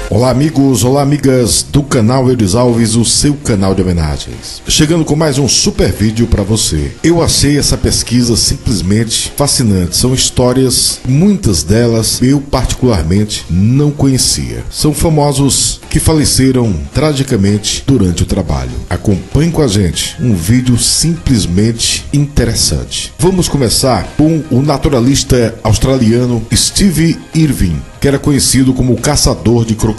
Olá amigos, olá amigas do canal Eudes Alves, o seu canal de homenagens. Chegando com mais um super vídeo para você. Eu achei essa pesquisa simplesmente fascinante. São histórias, muitas delas eu particularmente não conhecia. São famosos que faleceram tragicamente durante o trabalho. Acompanhe com a gente um vídeo simplesmente interessante. Vamos começar com o naturalista australiano Steve Irwin, que era conhecido como o caçador de crocodilos.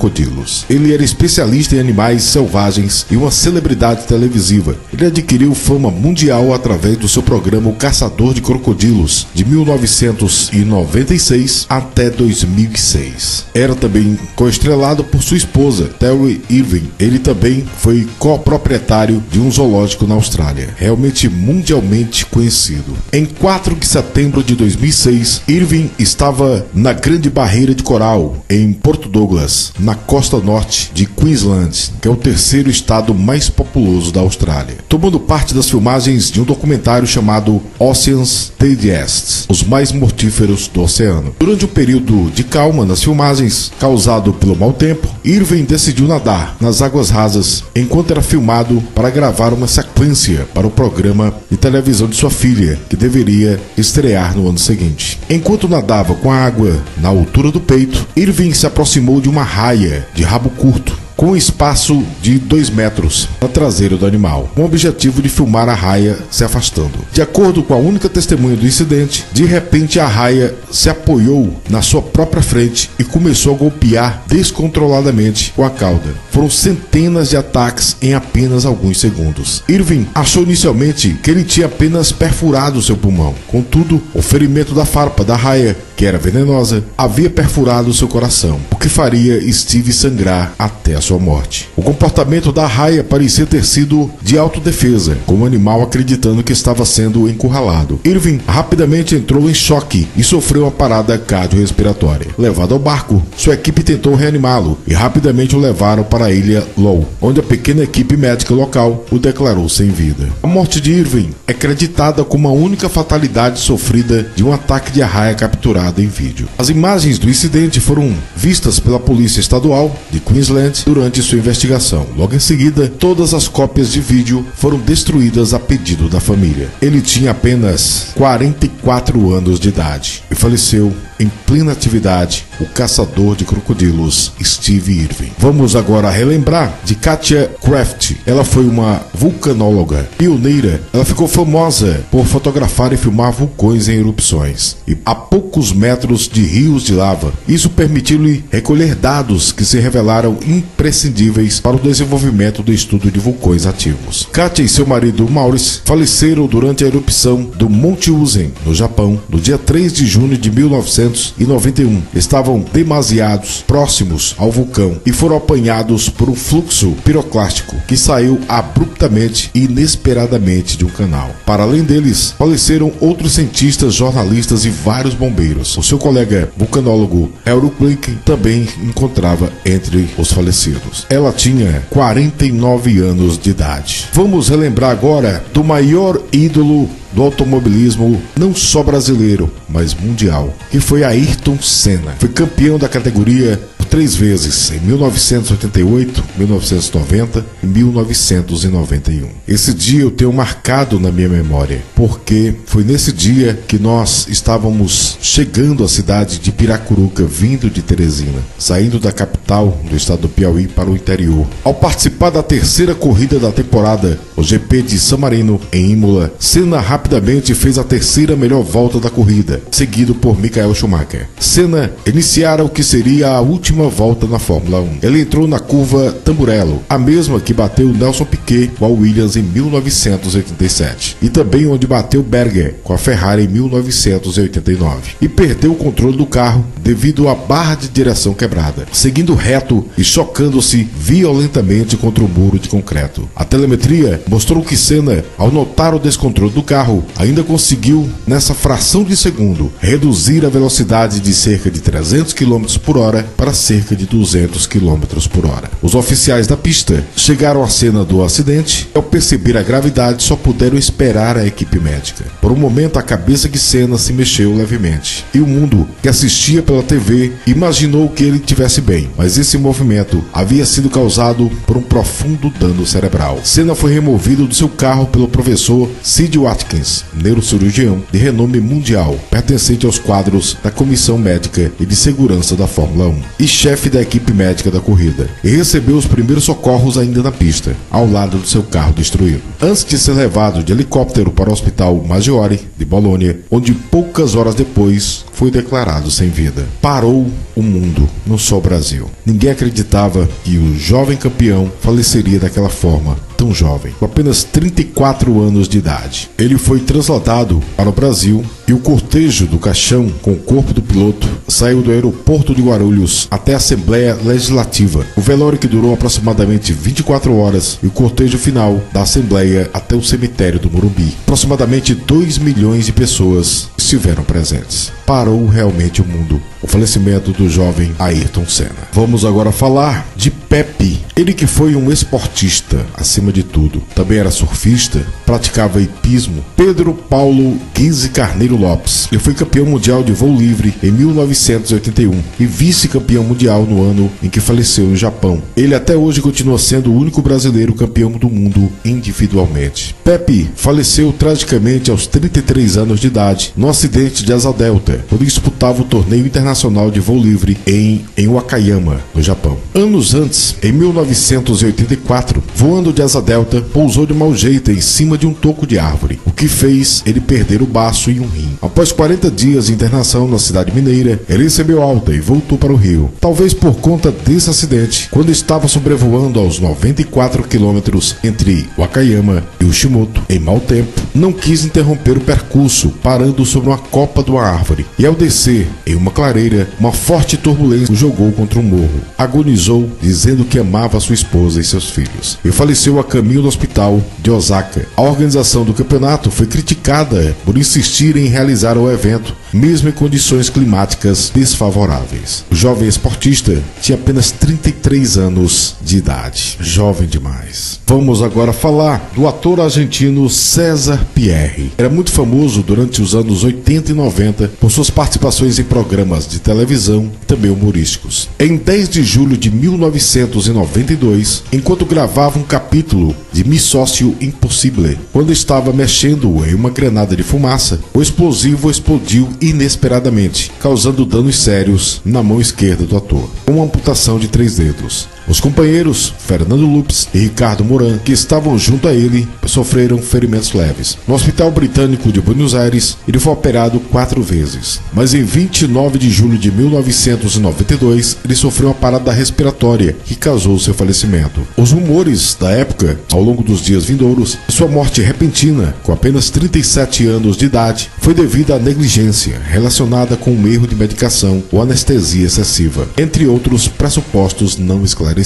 Ele era especialista em animais selvagens e uma celebridade televisiva. Ele adquiriu fama mundial através do seu programa O Caçador de Crocodilos, de 1996 até 2006. Era também coestrelado por sua esposa, Terry Irwin. Ele também foi coproprietário de um zoológico na Austrália, realmente mundialmente conhecido. Em 4 de setembro de 2006, Irwin estava na Grande Barreira de Coral, em Porto Douglas, na costa norte de Queensland, que é o terceiro estado mais populoso da Austrália, tomando parte das filmagens de um documentário chamado Oceans Deadest, os mais mortíferos do oceano. Durante um período de calma nas filmagens, causado pelo mau tempo, Irwin decidiu nadar nas águas rasas enquanto era filmado para gravar uma sequência para o programa de televisão de sua filha, que deveria estrear no ano seguinte. Enquanto nadava com a água na altura do peito, Irwin se aproximou de uma raia de rabo curto, com um espaço de 2 metros na traseira do animal, com o objetivo de filmar a raia se afastando. De acordo com a única testemunha do incidente, de repente a raia se apoiou na sua própria frente e começou a golpear descontroladamente com a cauda. Foram centenas de ataques em apenas alguns segundos. Irwin achou inicialmente que ele tinha apenas perfurado seu pulmão. Contudo, o ferimento da farpa da raia, que era venenosa, havia perfurado seu coração, o que faria Steve sangrar até a sua morte. O comportamento da raia parecia ter sido de autodefesa, com o animal acreditando que estava sendo encurralado. Irwin rapidamente entrou em choque e sofreu uma parada cardiorrespiratória. Levado ao barco, sua equipe tentou reanimá-lo e rapidamente o levaram para a ilha Low, onde a pequena equipe médica local o declarou sem vida. A morte de Irwin é creditada como a única fatalidade sofrida de um ataque de arraia capturado em vídeo. As imagens do incidente foram vistas pela Polícia Estadual de Queensland durante sua investigação. Logo em seguida, todas as cópias de vídeo foram destruídas a pedido da família. Ele tinha apenas 44 anos de idade e faleceu em plena atividade, o caçador de crocodilos Steve Irwin. Vamos agora relembrar de Katia Kraft. Ela foi uma vulcanóloga pioneira. Ela ficou famosa por fotografar e filmar vulcões em erupções e a poucos metros de rios de lava. Isso permitiu-lhe recolher dados que se revelaram imprescindíveis para o desenvolvimento do estudo de vulcões ativos. Katia e seu marido Maurice faleceram durante a erupção do Monte Uzen, no Japão, no dia 3 de junho de 1991. Estavam demasiados próximos ao vulcão e foram apanhados por um fluxo piroclástico que saiu abruptamente e inesperadamente de um canal. Para além deles, faleceram outros cientistas, jornalistas e vários bombeiros. O seu colega vulcanólogo Eric Blinken também encontrava entre os falecidos. Ela tinha 49 anos de idade. Vamos relembrar agora do maior ídolo do automobilismo, não só brasileiro, mas mundial, que foi Ayrton Senna. Foi campeão da categoria por 3 vezes, em 1988, 1990 e 1991. Esse dia eu tenho marcado na minha memória, porque foi nesse dia que nós estávamos chegando à cidade de Piracuruca, vindo de Teresina, saindo da capital do estado do Piauí para o interior. Ao participar da terceira corrida da temporada, o GP de San Marino, em Imola, Senna rapidamente fez a terceira melhor volta da corrida, seguido por Michael Schumacher. Senna iniciara o que seria a última volta na Fórmula 1. Ele entrou na curva Tamburello, a mesma que bateu Nelson Piquet com a Williams em 1987, e também onde bateu Berger com a Ferrari em 1989, e perdeu o controle do carro devido à barra de direção quebrada, seguindo reto e chocando-se violentamente contra o muro de concreto. A telemetria mostrou que Senna, ao notar o descontrole do carro, ainda conseguiu, nessa fração de segundo, reduzir a velocidade de cerca de 300 km por hora para cerca de 200 km por hora. Os oficiais da pista chegaram à cena do acidente e, ao perceber a gravidade, só puderam esperar a equipe médica. Por um momento, a cabeça de Senna se mexeu levemente e o mundo que assistia pela TV imaginou que ele estivesse bem, mas esse movimento havia sido causado por um profundo dano cerebral. Senna foi removido do seu carro pelo professor Sid Watkins, neurocirurgião de renome mundial, pertencente aos quadros da Comissão Médica e de Segurança da Fórmula 1 e chefe da equipe médica da corrida, e recebeu os primeiros socorros ainda na pista, ao lado do seu carro destruído, antes de ser levado de helicóptero para o Hospital Maggiore de Bologna, onde poucas horas depois foi declarado sem vida. Parou o mundo, não só o Brasil. Ninguém acreditava que o jovem campeão faleceria daquela forma, tão jovem, com apenas 34 anos de idade. Ele foi trasladado para o Brasil e o cortejo do caixão com o corpo do piloto saiu do aeroporto de Guarulhos até a Assembleia Legislativa. O velório, que durou aproximadamente 24 horas, e o cortejo final da Assembleia até o cemitério do Morumbi. Aproximadamente 2 milhões de pessoas estiveram presentes. Parou realmente o mundo o falecimento do jovem Ayrton Senna. Vamos agora falar de Pepe. Ele que foi um esportista, acima de tudo. Também era surfista, praticava hipismo. Pedro Paulo Guise Carneiro Lopes. Ele foi campeão mundial de voo livre em 1981 e vice-campeão mundial no ano em que faleceu no Japão. Ele até hoje continua sendo o único brasileiro campeão do mundo individualmente. Pepe faleceu tragicamente aos 33 anos de idade num acidente de asa delta, quando disputava o torneio internacional de voo livre em Wakayama, no Japão. Anos antes, em 1984, voando de asa delta, pousou de mau jeito em cima de um toco de árvore, o que fez ele perder o baço e um rim. Após 40 dias de internação na cidade mineira, ele recebeu alta e voltou para o Rio. Talvez por conta desse acidente, quando estava sobrevoando aos 94 quilômetros entre Wakayama e Ushimoto, em mau tempo, não quis interromper o percurso, parando sobre uma copa de uma árvore, e ao descer em uma clareira, uma forte turbulência o jogou contra um morro. Agonizou, dizendo que amava sua esposa e seus filhos, e faleceu a caminho do hospital de Osaka. A organização do campeonato foi criticada por insistir em realizar o evento, mesmo em condições climáticas desfavoráveis. O jovem esportista tinha apenas 33 anos de idade. Jovem demais. Vamos agora falar do ator argentino César Pierre. Era muito famoso durante os anos 80 e 90 por suas participações em programas de televisão e também humorísticos. Em 10 de julho de 1992, enquanto gravava um capítulo de Mi Sócio Impossível, quando estava mexendo em uma granada de fumaça, o explosivo explodiu inesperadamente, causando danos sérios na mão esquerda do ator, com uma amputação de 3 dedos. Os companheiros, Fernando Lupes e Ricardo Moran, que estavam junto a ele, sofreram ferimentos leves. No Hospital Britânico de Buenos Aires, ele foi operado 4 vezes. Mas em 29 de julho de 1992, ele sofreu uma parada respiratória que causou seu falecimento. Os rumores da época, ao longo dos dias vindouros, de sua morte repentina, com apenas 37 anos de idade, foi devido à negligência relacionada com um erro de medicação ou anestesia excessiva, entre outros pressupostos não esclarecidos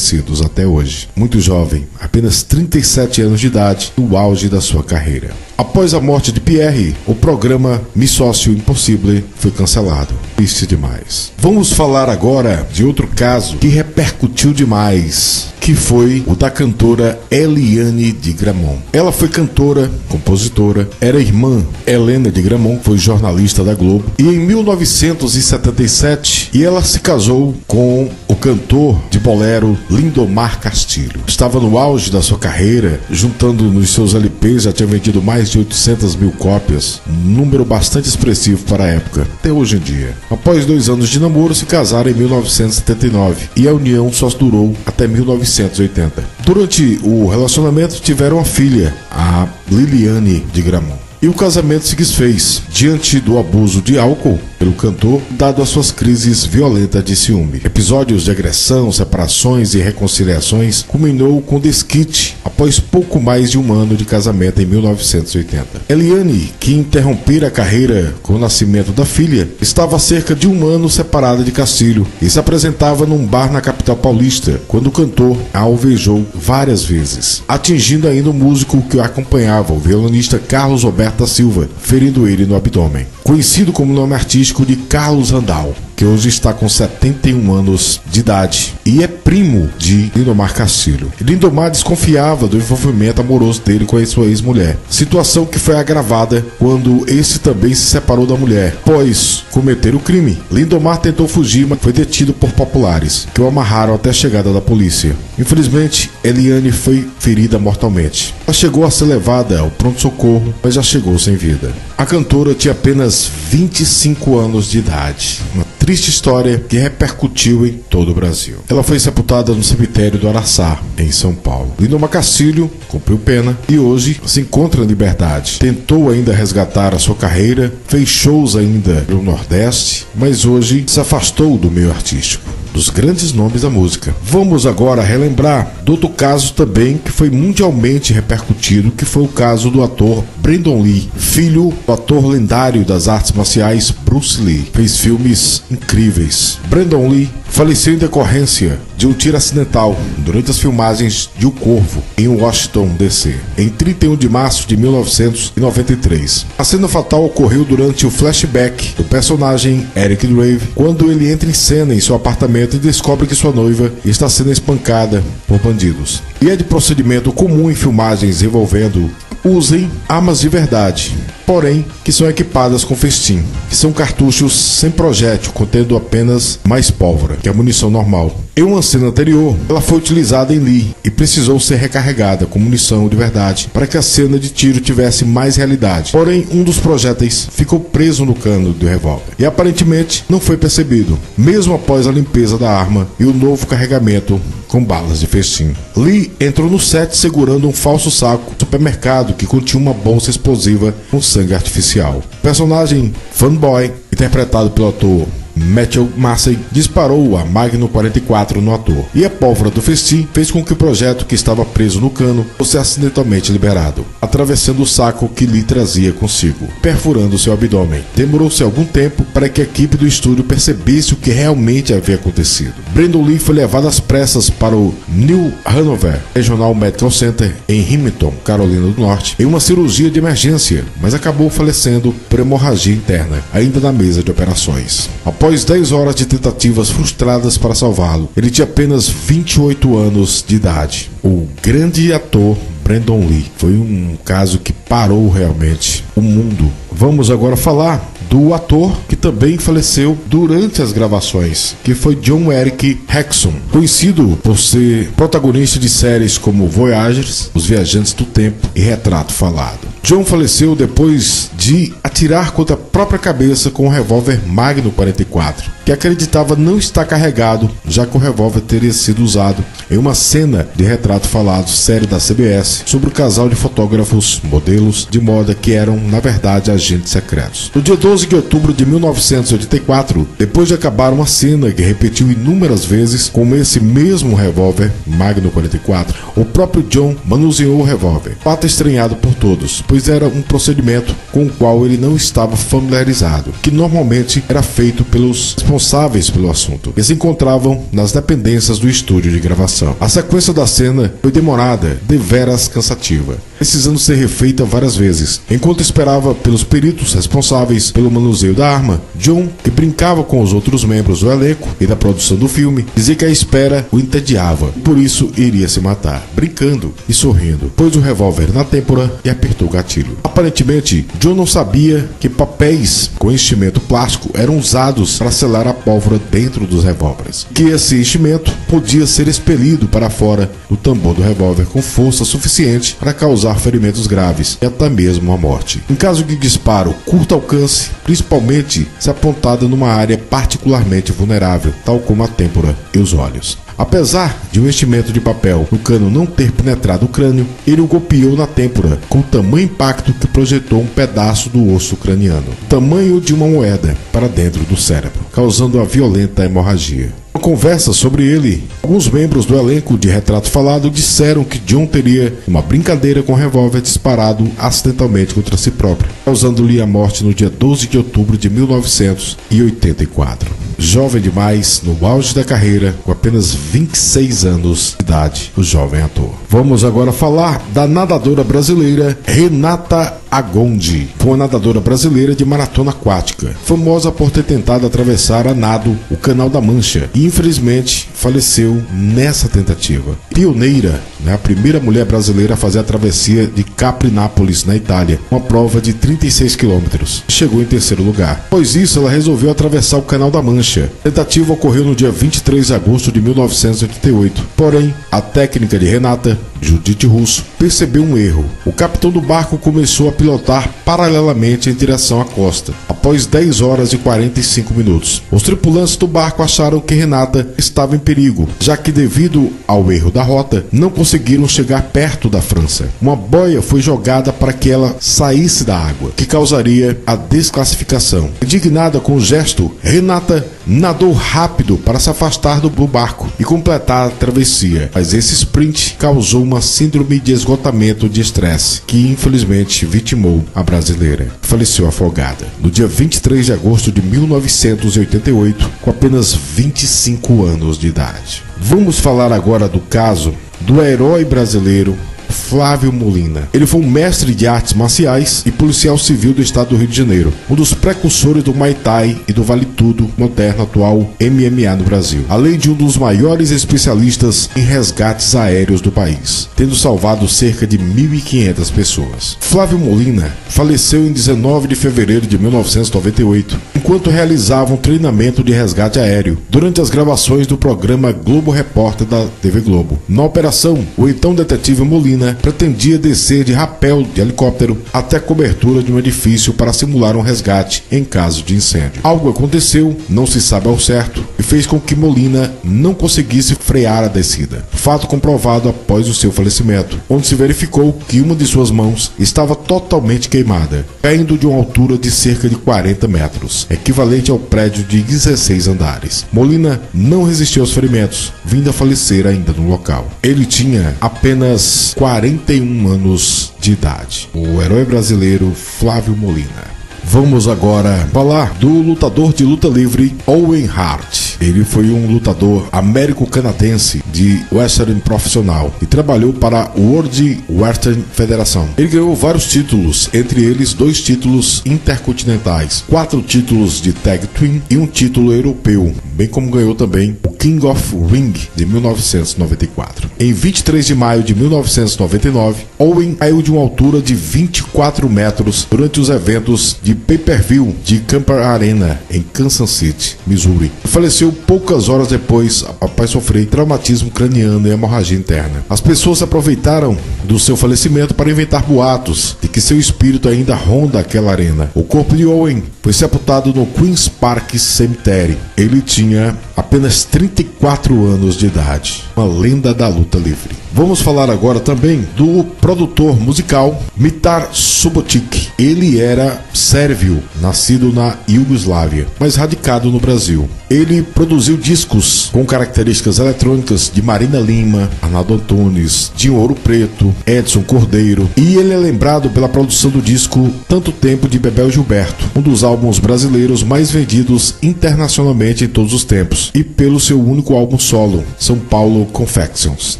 até hoje. Muito jovem, apenas 37 anos de idade, no auge da sua carreira. Após a morte de Pierre, o programa Mi Sócio Impossível foi cancelado. Triste demais. Vamos falar agora de outro caso que repercutiu demais, que foi o da cantora Eliane de Gramont. Ela foi cantora, compositora, era irmã Helena de Gramont, foi jornalista da Globo, e em 1977 ela se casou com o cantor de bolero Lindomar Castilho. Estava no auge da sua carreira, juntando nos seus LPs, já tinha vendido mais de 800 mil cópias, um número bastante expressivo para a época, até hoje em dia. Após 2 anos de namoro, se casaram em 1979 e a união só durou até 1980. Durante o relacionamento tiveram uma filha, a Liliane de Gramont. E o casamento se desfez diante do abuso de álcool pelo cantor, dado as suas crises violentas de ciúme. Episódios de agressão, separações e reconciliações culminou com desquite após pouco mais de 1 ano de casamento em 1980. Eliane, que interrompera a carreira com o nascimento da filha, estava há cerca de 1 ano separada de Castilho e se apresentava num bar na capital paulista, quando o cantor a alvejou várias vezes, atingindo ainda o músico que o acompanhava, o violonista Carlos Roberto da Silva, ferindo ele no abdômen. abdômen. Conhecido como nome artístico de Carlos Randall, que hoje está com 71 anos de idade e é primo de Lindomar Castilho. Lindomar desconfiava do envolvimento amoroso dele com a sua ex-mulher, situação que foi agravada quando esse também se separou da mulher. Após cometer o crime, Lindomar tentou fugir, mas foi detido por populares, que o amarraram até a chegada da polícia. Infelizmente, Eliane foi ferida mortalmente. Ela chegou a ser levada ao pronto-socorro, mas já chegou sem vida. A cantora tinha apenas 25 anos de idade. Uma triste história que repercutiu em todo o Brasil. Ela foi sepultada no cemitério do Araçá, em São Paulo. Lindomar Castilho cumpriu pena e hoje se encontra em liberdade. Tentou ainda resgatar a sua carreira, fez shows ainda no Nordeste, mas hoje se afastou do meio artístico, dos grandes nomes da música. Vamos agora relembrar do outro caso também que foi mundialmente repercutido, que foi o caso do ator Brandon Lee, filho do ator lendário das artes marciais Bruce Lee. Fez filmes incríveis. Brandon Lee faleceu em decorrência de um tiro acidental durante as filmagens de O Corvo, em Washington, D.C., em 31 de março de 1993. A cena fatal ocorreu durante o flashback do personagem Eric Drave, quando ele entra em cena em seu apartamento e descobre que sua noiva está sendo espancada por bandidos. E é de procedimento comum em filmagens envolvendo usem armas de verdade, porém que são equipadas com festim, que são cartuchos sem projétil, contendo apenas mais pólvora que a munição normal. Em uma cena anterior, ela foi utilizada em Lee e precisou ser recarregada com munição de verdade para que a cena de tiro tivesse mais realidade. Porém, um dos projéteis ficou preso no cano do revólver e aparentemente não foi percebido, mesmo após a limpeza da arma e o novo carregamento com balas de festim. Lee entrou no set segurando um falso saco do supermercado que continha uma bolsa explosiva com sangue artificial. O personagem Fanboy, interpretado pelo ator Matthew Massey, disparou a Magnum 44 no ator, e a pólvora do festim fez com que o projeto que estava preso no cano fosse acidentalmente liberado, atravessando o saco que Lee trazia consigo, perfurando seu abdômen. Demorou-se algum tempo para que a equipe do estúdio percebesse o que realmente havia acontecido. Brandon Lee foi levado às pressas para o New Hanover Regional Medical Center em Hamilton, Carolina do Norte, em uma cirurgia de emergência, mas acabou falecendo por hemorragia interna, ainda na mesa de operações. Após 10 horas de tentativas frustradas para salvá-lo, ele tinha apenas 28 anos de idade. O grande ator Brandon Lee foi um caso que parou realmente o mundo. Vamos agora falar do ator que também faleceu durante as gravações, que foi John Eric Hexum, conhecido por ser protagonista de séries como Voyagers, Os Viajantes do Tempo e Retrato Falado. John faleceu depois de atirar contra a própria cabeça com um revólver Magnum 44, que acreditava não estar carregado, já que o revólver teria sido usado em uma cena de Retrato Falado, série da CBS, sobre o casal de fotógrafos, modelos de moda que eram, na verdade, agentes secretos. No dia 12 de outubro de 1984, depois de acabar uma cena que repetiu inúmeras vezes com esse mesmo revólver Magnum 44, o próprio John manuseou o revólver, fato estranhado por todos, pois era um procedimento com o qual ele não estava familiarizado, que normalmente era feito pelos responsáveis pelo assunto, que se encontravam nas dependências do estúdio de gravação. A sequência da cena foi demorada, deveras cansativa, precisando ser refeita várias vezes. Enquanto esperava pelos peritos responsáveis pelo manuseio da arma, John, que brincava com os outros membros do elenco e da produção do filme, dizia que a espera o entediava, por isso iria se matar, brincando e sorrindo, pôs o revólver na têmpora e apertou o gatilho. Aparentemente, John não sabia que papéis com enchimento plástico eram usados para selar a pólvora dentro dos revólveres, que esse enchimento podia ser expelido para fora do tambor do revólver com força suficiente para causar ferimentos graves e até mesmo a morte. Em caso de disparo curto alcance, principalmente se apontada numa área particularmente vulnerável, tal como a têmpora e os olhos. Apesar de um enchimento de papel no cano não ter penetrado o crânio, ele o golpeou na têmpora com tamanho impacto que projetou um pedaço do osso craniano, tamanho de uma moeda, para dentro do cérebro, causando a violenta hemorragia. Em uma conversa sobre ele, alguns membros do elenco de Retrato Falado disseram que John teria uma brincadeira com um revólver disparado acidentalmente contra si próprio, causando-lhe a morte no dia 12 de outubro de 1984. Jovem demais, no auge da carreira, com apenas 26 anos de idade, o jovem ator. Vamos agora falar da nadadora brasileira Renata Agondi foi uma nadadora brasileira de maratona aquática, famosa por ter tentado atravessar a nado o Canal da Mancha e infelizmente faleceu nessa tentativa. Pioneira, a primeira mulher brasileira a fazer a travessia de Capri-Nápoles, na Itália, uma prova de 36 quilômetros. Chegou em terceiro lugar. Após isso, ela resolveu atravessar o Canal da Mancha. A tentativa ocorreu no dia 23 de agosto de 1988. Porém, a técnica de Renata, Judith Russo, percebeu um erro. O capitão do barco começou a pilotar paralelamente em direção à costa, após 10 horas e 45 minutos. Os tripulantes do barco acharam que Renata estava em perigo, já que devido ao erro da rota, não conseguiram chegar perto da França. Uma boia foi jogada para que ela saísse da água, que causaria a desclassificação. Indignada com o gesto, Renata nadou rápido para se afastar do barco e completar a travessia, mas esse sprint causou uma síndrome de esgotamento de estresse, que infelizmente vitimou a brasileira. Faleceu afogada no dia 23 de agosto de 1988, com apenas 25 anos de idade. Vamos falar agora do caso do herói brasileiro Flávio Molina. Ele foi um mestre de artes marciais e policial civil do estado do Rio de Janeiro, um dos precursores do Muay Thai e do Vale Tudo moderno atual MMA no Brasil, além de um dos maiores especialistas em resgates aéreos do país, tendo salvado cerca de 1.500 pessoas. Flávio Molina faleceu em 19 de fevereiro de 1998, enquanto realizava um treinamento de resgate aéreo durante as gravações do programa Globo Repórter da TV Globo. Na operação, o então detetive Molina pretendia descer de rapel de helicóptero até a cobertura de um edifício para simular um resgate em caso de incêndio. Algo aconteceu, não se sabe ao certo, e fez com que Molina não conseguisse frear a descida. Fato comprovado após o seu falecimento, onde se verificou que uma de suas mãos estava totalmente queimada, caindo de uma altura de cerca de 40 metros, equivalente ao prédio de 16 andares. Molina não resistiu aos ferimentos, vindo a falecer ainda no local. Ele tinha apenas 41 anos de idade. O herói brasileiro Flávio Molina. Vamos agora falar do lutador de luta livre Owen Hart. Ele foi um lutador américo-canadense de wrestling profissional e trabalhou para a World Wrestling Federation. Ele ganhou vários títulos, entre eles 2 títulos intercontinentais, 4 títulos de tag team e um título europeu, bem como ganhou também o King of Ring de 1994. Em 23 de maio de 1999, Owen caiu de uma altura de 24 metros durante os eventos de pay-per-view de Camper Arena em Kansas City, Missouri. Faleceu poucas horas depois após sofrer traumatismo craniano e hemorragia interna. As pessoas aproveitaram do seu falecimento para inventar boatos de que seu espírito ainda ronda aquela arena. O corpo de Owen foi sepultado no Queen's Park Cemetery. Ele tinha apenas 34 anos de idade, uma lenda da luta livre. Vamos falar agora também do produtor musical Mitar Subotic. Ele era sérvio, nascido na Iugoslávia, mas radicado no Brasil. Ele produziu discos com características eletrônicas de Marina Lima, Arnaldo Antunes, Dinho Ouro Preto, Edson Cordeiro, e ele é lembrado pela produção do disco Tanto Tempo de Bebel Gilberto, um dos álbuns brasileiros mais vendidos internacionalmente em todos os tempos, e pelo seu único álbum solo, São Paulo Confections.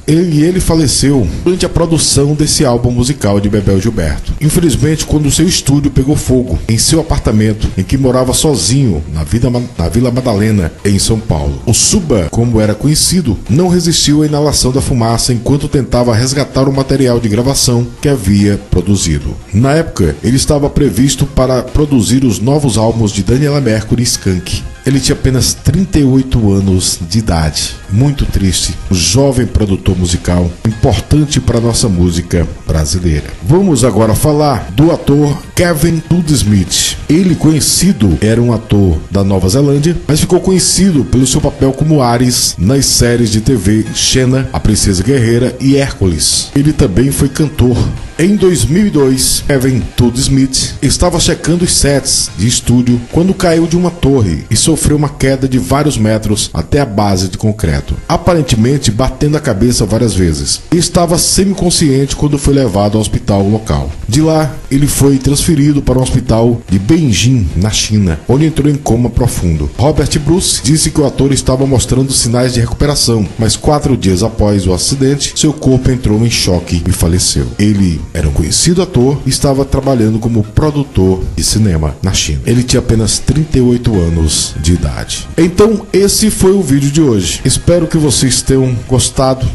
Ele faleceu durante a produção desse álbum musical de Bebel Gilberto. Infelizmente, quando seu estúdio pegou fogo em seu apartamento, em que morava sozinho na Vila Madalena, em São Paulo. O Suba, como era conhecido, não resistiu à inalação da fumaça enquanto tentava resgatar o material de gravação que havia produzido. Na época, ele estava previsto para produzir os novos álbuns de Daniela Mercury e Skank. Ele tinha apenas 38 anos de idade. Muito triste. Um jovem produtor musical importante para nossa música brasileira. Vamos agora falar do ator Kevin Smith. Ele, conhecido, era um ator da Nova Zelândia, mas ficou conhecido pelo seu papel como Ares nas séries de TV Xena, A Princesa Guerreira e Hércules. Ele também foi cantor. Em 2002, Kevin Smith estava checando os sets de estúdio quando caiu de uma torre e sofreu uma queda de vários metros até a base de concreto, aparentemente batendo a cabeça várias vezes. Estava semiconsciente quando foi levado ao hospital local. De lá, ele foi transferido para o hospital de Beijing, na China, onde entrou em coma profundo. Robert Bruce disse que o ator estava mostrando sinais de recuperação, mas 4 dias após o acidente, seu corpo entrou em choque e faleceu. Ele era um conhecido ator e estava trabalhando como produtor de cinema na China. Ele tinha apenas 38 anos de idade. Então, esse foi o vídeo de hoje. Espero que vocês tenham gostado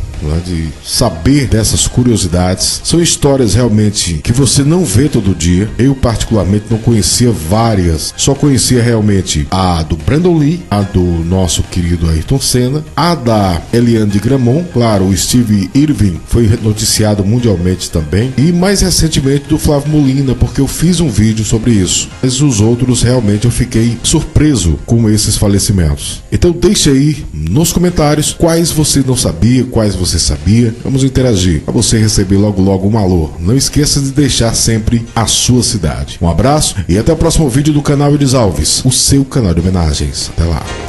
de saber dessas curiosidades. São histórias realmente que você não vê todo dia. Eu particularmente não conhecia várias, só conhecia realmente a do Brandon Lee, a do nosso querido Ayrton Senna, a da Eliane de Gramont, claro, o Steve Irwin foi noticiado mundialmente também, e mais recentemente do Flávio Molina, porque eu fiz um vídeo sobre isso. Mas os outros realmente eu fiquei surpreso com esses falecimentos. Então deixe aí nos comentários quais você não sabia, quais você sabia. Vamos interagir para você receber logo um alô. Não esqueça de deixar sempre a sua cidade. Um abraço e até o próximo vídeo do canal Eudes Alves, o seu canal de homenagens. Até lá.